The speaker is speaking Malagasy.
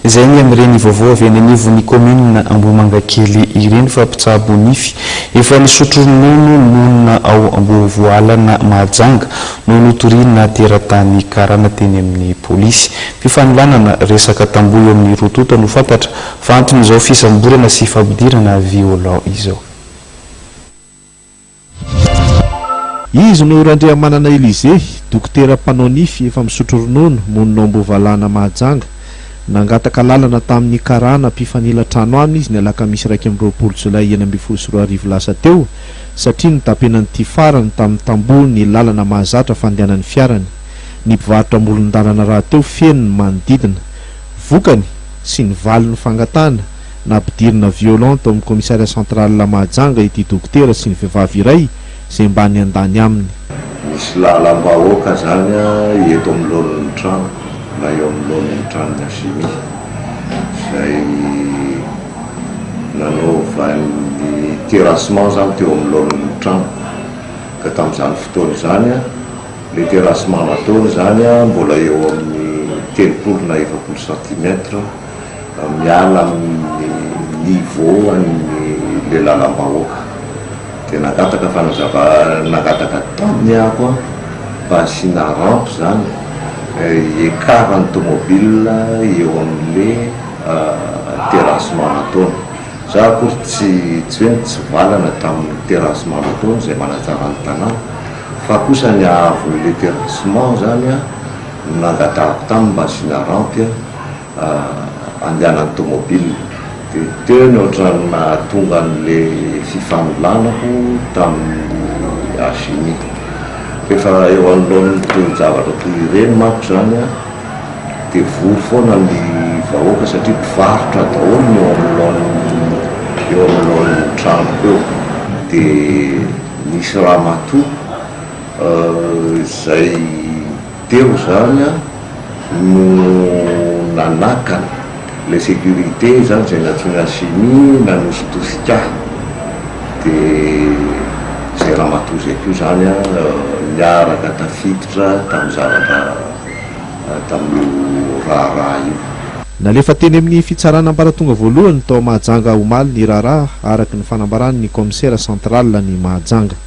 Izay ny amin'ireny vaovao avy any anivon'ny commune Ambohimangakely ireny fa mpitsabo nify efa nisotro ronono monina ao Ambohivoalana Mahajanga no notoriana teratany Karana teny amin'ny polisy. Mpifanolorana resaka tamboho eo amin'ny rotota no fantatra fa anton'izao fisamborana sy fampidirana violon izao. Izy no Randriamanana Elize, dokotera mpanao nify efa misotro ronono monina Ambohivoalana Mahajanga. Nangataka lalana tamin'ny Karana mpifanila trano aminy izy ny alakamisy 2 Jolay 2024 lasa teo satria nitapenan'ity farany tamin'ny tamboho ny lalana mahazatra fandehanan'ny fiarany. Ny mpivarotra amolon-dalana raha teo feno ny manodidina. Vokany sy ny valiny fangatana nampidirina violon tao amin'ny komisaria central Mahajanga ity dokotera sy ny vehivavy iray izay mba ny andany aminy. Misy lalam-bahoaka zany eto amin'lohan'ny trano na eo amin'lohan'ny trano ny Asimy izay nanaovan'ny terrassement zany teo amin'lohan'ny trano ka tamin'izany fotoana zany le terrassement nataony zany mbola eo amin'ny 30 na 40 cm miala amin'ny niveau an'le lalam-bahoaka. Dia nagataka nagataka taminy ako mba asina rampe zany écartany tomobile eo amin'le terrassement nataony. Za akory tsy hoe tsy valana tamin'ny terrassement nataony izay manatsara ny tanàna fa kosa ny ahavon'le terrassement zany nangatahako taminy mba asina rampe andehanan'ny tomobile. Dia teo ny ohatrany nahatonga an'le fifanoloanako tamin'ny Asimy. Efa eo anoloan'ny toy zavatra toy ireny manko zany dia vory foana ny vahoaka satria mpivarotra daholo eo amin'lohan'ny trano eo. Dia nisy ramatoa izay teo zany no nanakana le sécurité zany izay natsoina Asimy nanositosika. Dia izay ramatoa izay koa zany niaraka tafiditra tamin'ny zavatra tamin'io raharaha io. Nalefa teny amin'ny fitsarana ambaratonga voalohany tao Mahajanga omaly ny raharaha araka ny fanambarany ny commissaire central ny Mahajanga.